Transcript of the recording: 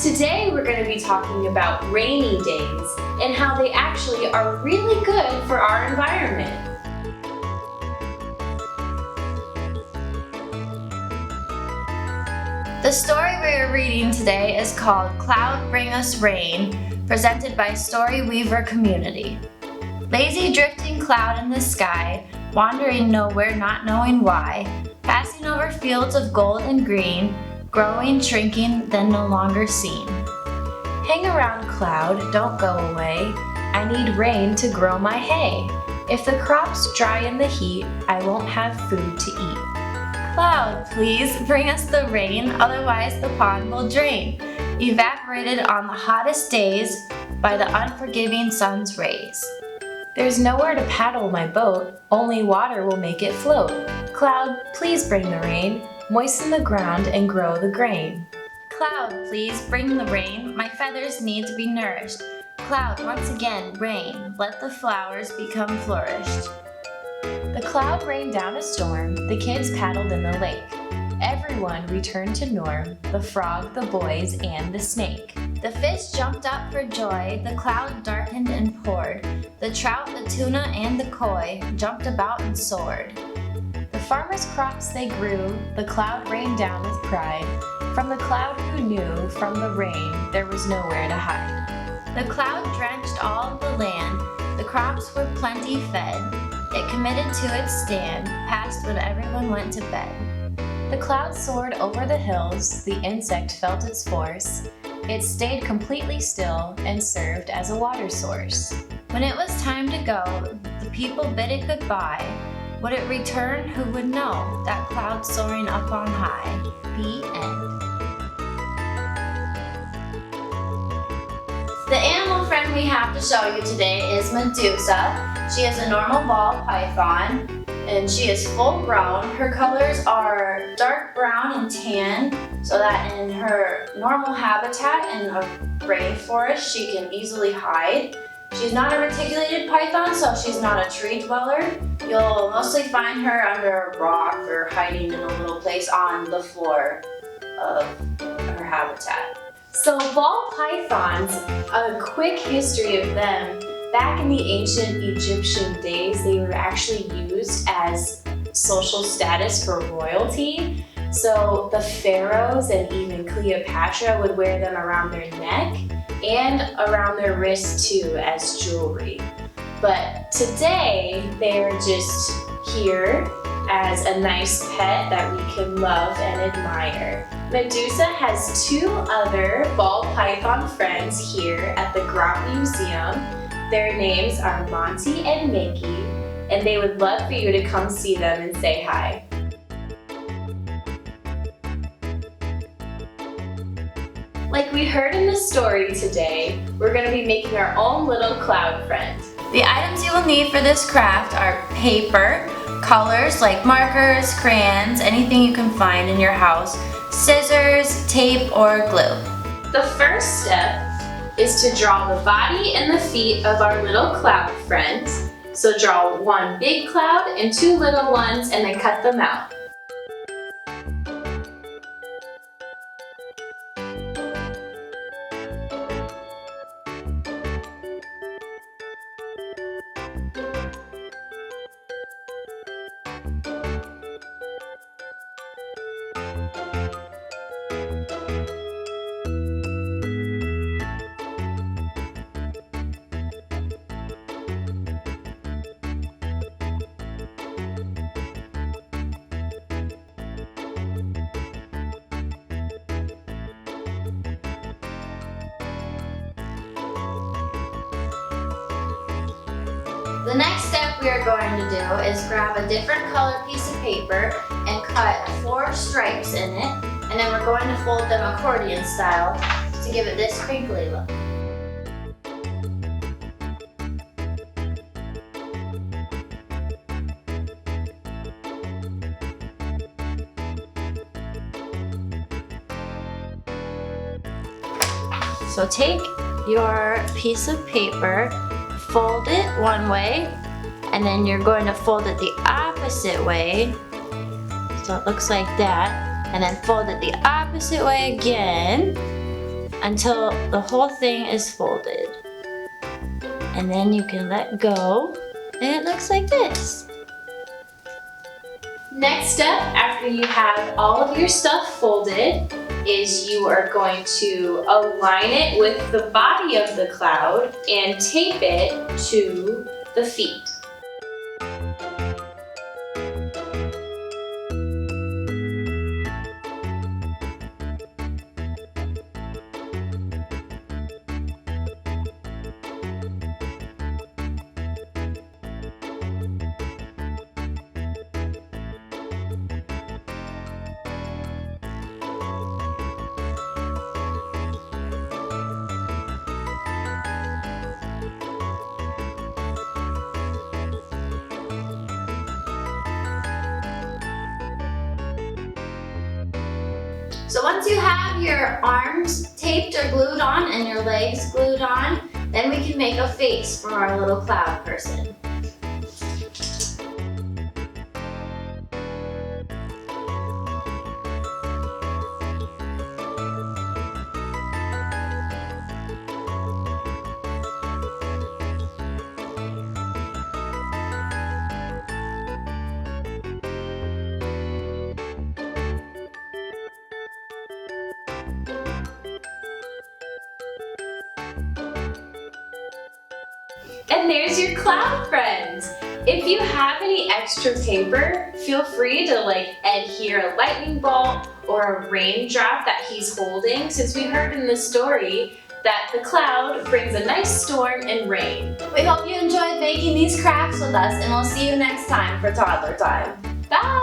Today we're going to be talking about rainy days and how they actually are really good for our environment. The story we're reading today is called Cloud Bring Us Rain, presented by Story Weaver Community. Lazy drifting cloud in the sky, wandering nowhere not knowing why, passing over fields of gold and green, growing, shrinking, then no longer seen. Hang around, cloud, don't go away. I need rain to grow my hay. If the crops dry in the heat, I won't have food to eat. Cloud, please bring us the rain, otherwise the pond will drain, evaporated on the hottest days by the unforgiving sun's rays. There's nowhere to paddle my boat, only water will make it float. Cloud, please bring the rain, moisten the ground and grow the grain. Cloud, please bring the rain, my feathers need to be nourished. Cloud, once again, rain, let the flowers become flourished. The cloud rained down a storm, the kids paddled in the lake. Everyone returned to norm, the frog, the boys, and the snake. The fish jumped up for joy, the cloud darkened and poured. The trout, the tuna, and the koi jumped about and soared. The farmers' crops they grew, the cloud rained down with pride. From the cloud who knew, from the rain, there was nowhere to hide. The cloud drenched all the land, the crops were plenty fed. It committed to its stand, past when everyone went to bed. The cloud soared over the hills, the insect felt its force. It stayed completely still and served as a water source. When it was time to go, the people bid it goodbye. Would it return? Who would know? That cloud soaring up on high. The end. The animal friend we have to show you today is Medusa. She is a normal ball python and she is full grown. Her colors are dark brown and tan, so that in her normal habitat in a rainforest she can easily hide. She's not a reticulated python, so she's not a tree dweller. You'll mostly find her under a rock or hiding in a little place on the floor of her habitat. So ball pythons, a quick history of them. Back in the ancient Egyptian days, they were actually used as social status for royalty. So the pharaohs and even Cleopatra would wear them around their neck and around their wrists too as jewelry. But today, they're just here as a nice pet that we can love and admire. Medusa has two other ball python friends here at the Grout Museum. Their names are Monty and Mickey, and they would love for you to come see them and say hi. Like we heard in the story today, we're going to be making our own little cloud friend. The items you will need for this craft are paper, colors like markers, crayons, anything you can find in your house, scissors, tape, or glue. The first step is to draw the body and the feet of our little cloud friend. So draw one big cloud and two little ones and then cut them out. The next step we are going to do is grab a different color piece of paper and cut 4 stripes in it, and then we're going to fold them accordion style to give it this crinkly look. So take your piece of paper, fold it one way, and then you're going to fold it the opposite way. So it looks like that. And then fold it the opposite way again. until the whole thing is folded. And then you can let go, and it looks like this. Next step, after you have all of your stuff folded, is you are going to align it with the body of the cloud and tape it to the feet. So once you have your arms taped or glued on and your legs glued on, then we can make a face for our little cloud person. And there's your cloud friend. If you have any extra paper, feel free to adhere a lightning bolt or a raindrop that he's holding, since we heard in the story that the cloud brings a nice storm and rain. We hope you enjoyed making these crafts with us, and we'll see you next time for Toddler Time. Bye!